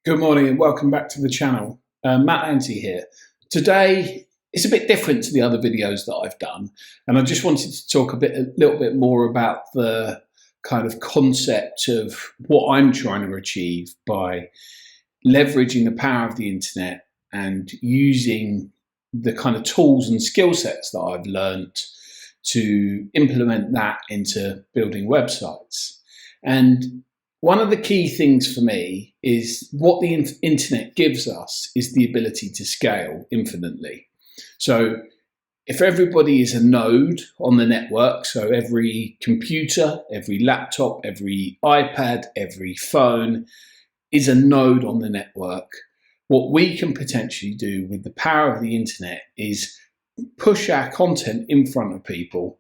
Good morning and welcome back to the channel. Matt Anty here. Today it's a bit different to the other videos that I've done, and I just wanted to talk a little bit more about the kind of concept of what I'm trying to achieve by leveraging the power of the internet and using the kind of tools and skill sets that I've learned to implement that into building websites. And one of the key things for me is what the internet gives us is the ability to scale infinitely. So if everybody is a node on the network, so every computer, every laptop, every iPad, every phone is a node on the network, what we can potentially do with the power of the internet is push our content in front of people,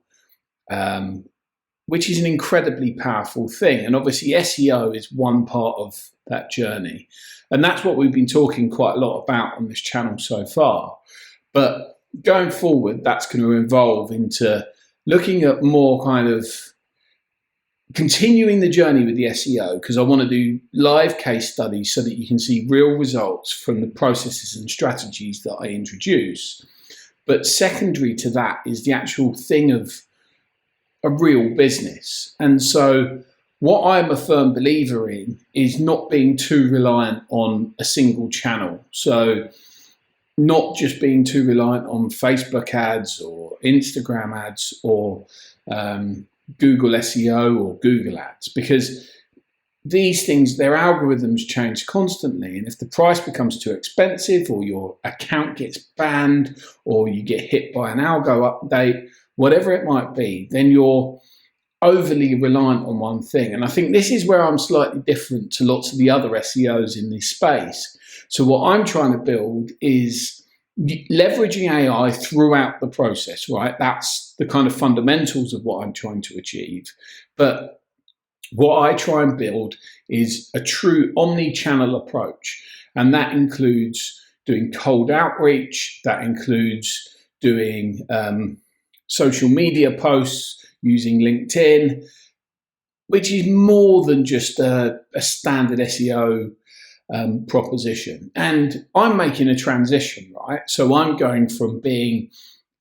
which is an incredibly powerful thing. And obviously SEO is one part of that journey. And that's what we've been talking quite a lot about on this channel so far. But going forward, that's going to evolve into looking at more kind of continuing the journey with the SEO, because I want to do live case studies so that you can see real results from the processes and strategies that I introduce. But secondary to that is the actual thing of a real business. And so what I'm a firm believer in is not being too reliant on a single channel. So not just being too reliant on Facebook ads or Instagram ads or Google SEO or Google ads, because these things, their algorithms change constantly. And if the price becomes too expensive, or your account gets banned, or you get hit by an algo update, whatever it might be, then you're overly reliant on one thing. And I think this is where I'm slightly different to lots of the other SEOs in this space. So what I'm trying to build is leveraging AI throughout the process, right? That's the kind of fundamentals of what I'm trying to achieve. But what I try and build is a true omni-channel approach. And that includes doing cold outreach, that includes doing social media posts using LinkedIn, which is more than just a standard SEO proposition. And I'm making a transition, right? So I'm going from being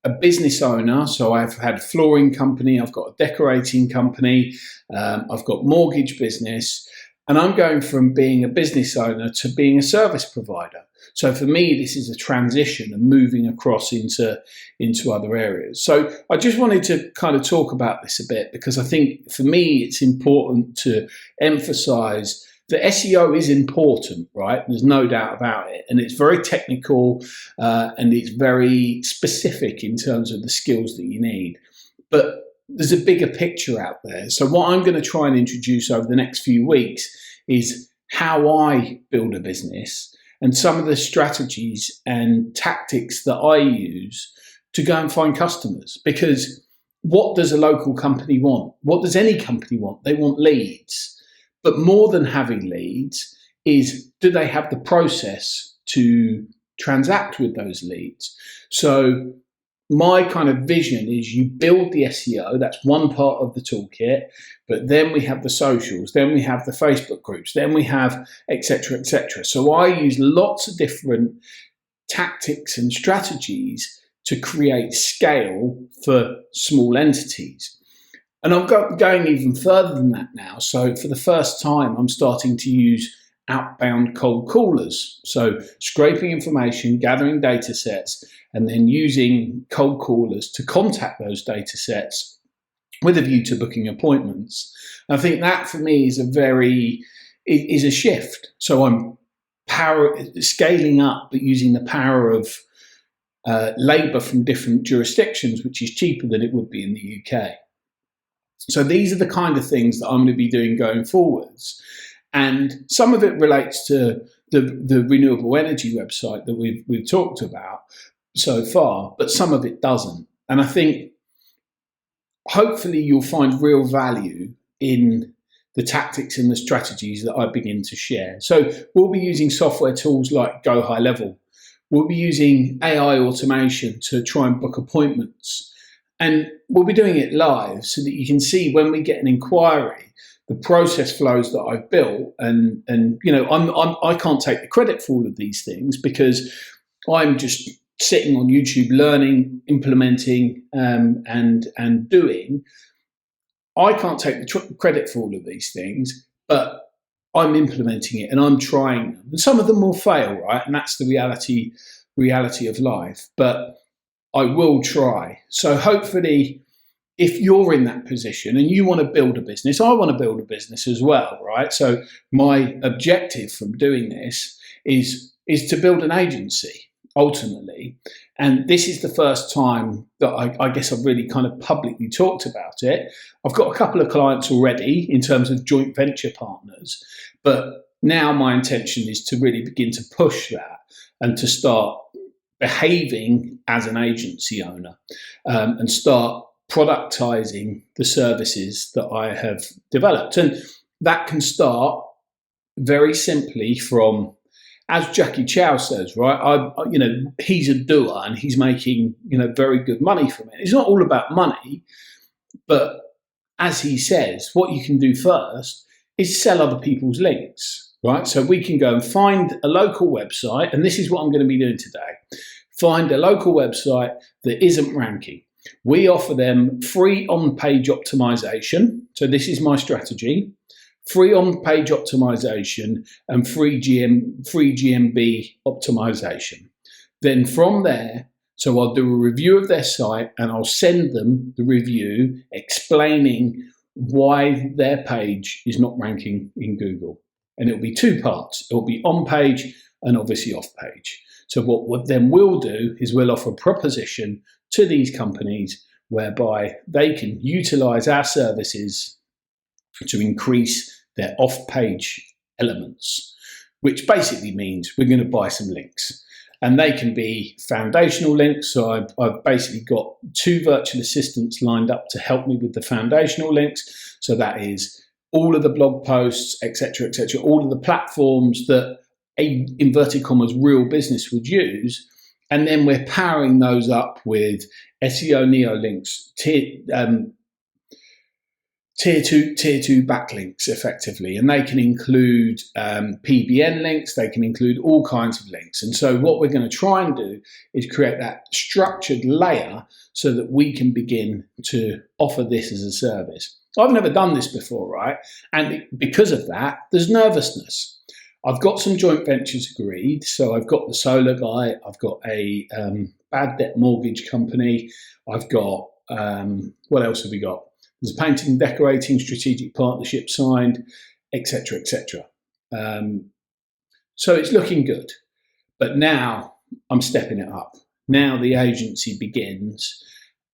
a business owner. So I've had a flooring company, I've got a decorating company, I've got mortgage business, and I'm going from being a business owner to being a service provider. So for me, this is a transition and moving across into other areas. So I just wanted to kind of talk about this a bit, because I think for me, it's important to emphasize that SEO is important, right? There's no doubt about it. And it's very technical and it's very specific in terms of the skills that you need. But there's a bigger picture out there. So what I'm going to try and introduce over the next few weeks is how I build a business and some of the strategies and tactics that I use to go and find customers. Because what does a local company want? What does any company want? They want leads. But more than having leads is, do they have the process to transact with those leads? So my kind of vision is you build the SEO, that's one part of the toolkit, but then we have the socials, then we have the Facebook groups, then we have et cetera, et cetera. So I use lots of different tactics and strategies to create scale for small entities. And I'm going even further than that now. So for the first time, I'm starting to use outbound cold callers. So scraping information, gathering data sets, and then using cold callers to contact those data sets with a view to booking appointments. And I think that for me is a shift. So I'm scaling up, but using the power of labour from different jurisdictions, which is cheaper than it would be in the UK. So these are the kind of things that I'm going to be doing going forwards. And some of it relates to the renewable energy website that we've talked about so far, but some of it doesn't. And I think hopefully you'll find real value in the tactics and the strategies that I begin to share. So we'll be using software tools like Go High Level. We'll be using AI automation to try and book appointments. And we'll be doing it live so that you can see when we get an inquiry, the process flows that I've built, and you know, I can't take the credit for all of these things because I'm just sitting on YouTube, learning, implementing, and doing. I can't take the credit for all of these things, but I'm implementing it and I'm trying them. And some of them will fail, right? And that's the reality of life. But I will try. So hopefully, if you're in that position and you want to build a business, I want to build a business as well, right? So my objective from doing this is to build an agency ultimately. And this is the first time that I guess I've really kind of publicly talked about it. I've got a couple of clients already in terms of joint venture partners, but now my intention is to really begin to push that and to start behaving as an agency owner, and start productizing the services that I have developed. And that can start very simply from, as Jackie Chow says, right? He's a doer and he's making, very good money from it. It's not all about money, but as he says, what you can do first is sell other people's links, right? So we can go and find a local website, and this is what I'm going to be doing today. Find a local website that isn't ranking. We offer them free on-page optimization. So this is my strategy. Free on-page optimization and free GMB optimization. Then from there, so I'll do a review of their site and I'll send them the review explaining why their page is not ranking in Google. And it'll be two parts. It'll be on-page and obviously off-page. So what then we'll do is we'll offer a proposition to these companies whereby they can utilize our services to increase their off-page elements, which basically means we're going to buy some links. And they can be foundational links. So I've basically got 2 virtual assistants lined up to help me with the foundational links. So that is all of the blog posts, etc., all of the platforms that a inverted commas real business would use. And then we're powering those up with SEO Neo links, tier two backlinks effectively, and they can include PBN links, they can include all kinds of links. And so what we're going to try and do is create that structured layer so that we can begin to offer this as a service. I've never done this before, right? And because of that, there's nervousness. I've got some joint ventures agreed. So I've got the solar guy, I've got a bad debt mortgage company, I've got, what else have we got? There's a painting and decorating strategic partnership signed, etc., etc. So it's looking good. But now I'm stepping it up. Now the agency begins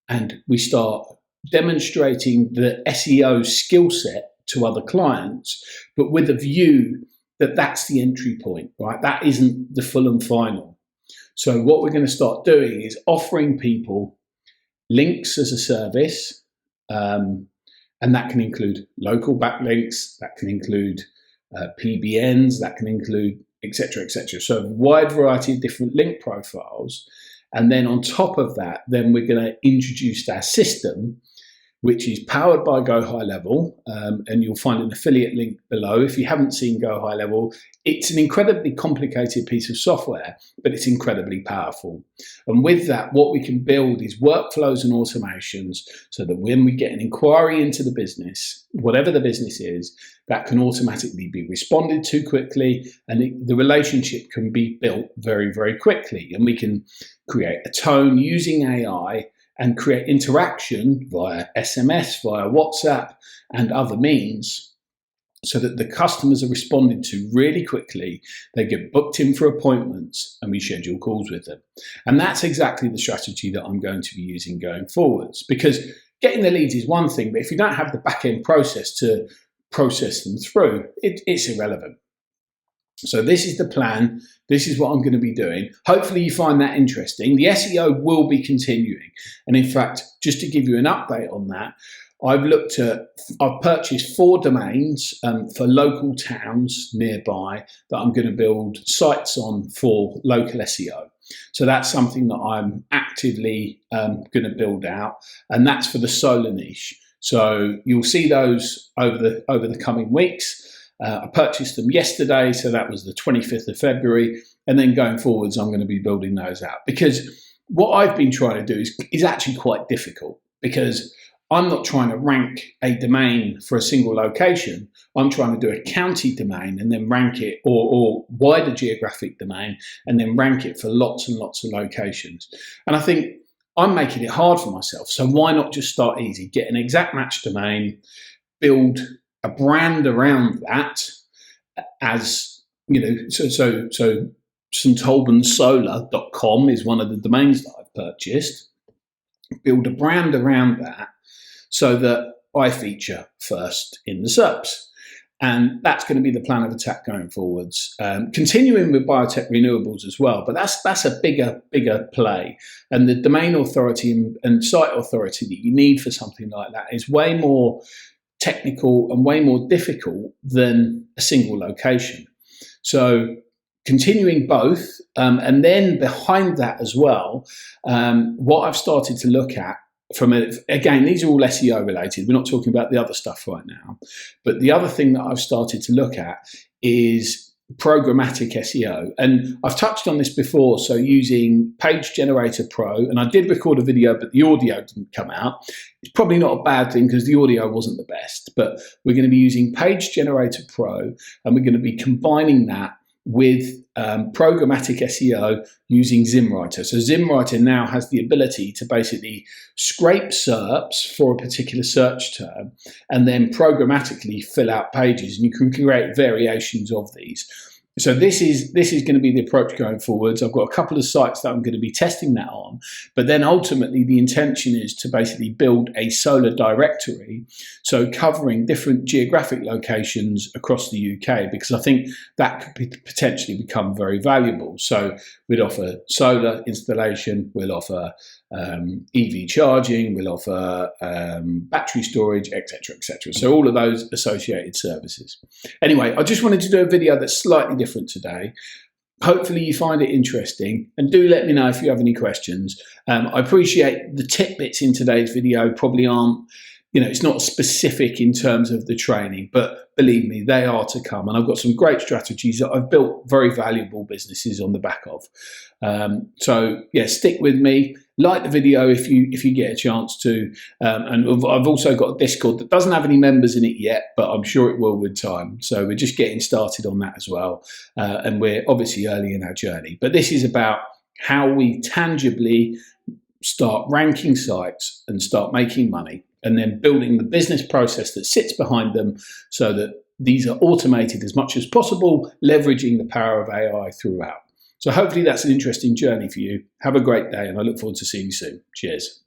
and we start demonstrating the SEO skill set to other clients, but with a view that that's the entry point, right? That isn't the full and final. So what we're going to start doing is offering people links as a service, and that can include local backlinks, that can include PBNs, that can include etc., etc. So a wide variety of different link profiles. And then on top of that, then we're going to introduce our system, which is powered by Go High Level, and you'll find an affiliate link below. If you haven't seen Go High Level, it's an incredibly complicated piece of software, but it's incredibly powerful. And with that, what we can build is workflows and automations so that when we get an inquiry into the business, whatever the business is, that can automatically be responded to quickly, and the relationship can be built very, very quickly. And we can create a tone using AI and create interaction via SMS, via WhatsApp and other means so that the customers are responded to really quickly. They get booked in for appointments and we schedule calls with them. And that's exactly the strategy that I'm going to be using going forwards, because getting the leads is one thing, but if you don't have the back-end process to process them through, it's irrelevant. So this is the plan. This is what I'm going to be doing. Hopefully you find that interesting. The SEO will be continuing. And in fact, just to give you an update on that, I've purchased 4 domains for local towns nearby that I'm going to build sites on for local SEO. So that's something that I'm actively going to build out. And that's for the solar niche. So you'll see those over the coming weeks. I purchased them yesterday, so that was the 25th of February. And then going forwards, I'm going to be building those out, because what I've been trying to do is actually quite difficult, because I'm not trying to rank a domain for a single location. I'm trying to do a county domain and then rank it, or wider geographic domain, and then rank it for lots and lots of locations. And I think I'm making it hard for myself. So why not just start easy? Get an exact match domain, build a brand around that, as you know. So StAlbanSolar.com is one of the domains that I've purchased. Build a brand around that so that I feature first in the SERPs. And that's going to be the plan of attack going forwards. Continuing with biotech renewables as well, but that's a bigger play. And the domain authority and site authority that you need for something like that is way more technical and way more difficult than a single location. So continuing both, and then behind that as well, what I've started to look at again, these are all SEO related. We're not talking about the other stuff right now. But the other thing that I've started to look at is programmatic SEO. And I've touched on this before. So using Page Generator Pro, and I did record a video, but the audio didn't come out. It's probably not a bad thing because the audio wasn't the best. But we're going to be using Page Generator Pro, and we're going to be combining that with programmatic SEO using ZimWriter. So ZimWriter now has the ability to basically scrape SERPs for a particular search term and then programmatically fill out pages, and you can create variations of these. So this is going to be the approach going forwards. I've got a couple of sites that I'm going to be testing that on, but then ultimately the intention is to basically build a solar directory, so covering different geographic locations across the UK, because I think that could potentially become very valuable. So we'd offer solar installation, we'll offer EV charging, we'll offer battery storage, etc., etc. So all of those associated services. Anyway, I just wanted to do a video that's slightly different today. Hopefully you find it interesting, and do let me know if you have any questions. I appreciate the tidbits in today's video probably aren't, it's not specific in terms of the training, but believe me, they are to come. And I've got some great strategies that I've built very valuable businesses on the back of. So yeah, stick with me. Like the video if you get a chance to. And I've also got a Discord that doesn't have any members in it yet, but I'm sure it will with time. So we're just getting started on that as well. And we're obviously early in our journey. But this is about how we tangibly start ranking sites and start making money, and then building the business process that sits behind them so that these are automated as much as possible, leveraging the power of AI throughout. So hopefully that's an interesting journey for you. Have a great day, and I look forward to seeing you soon. Cheers.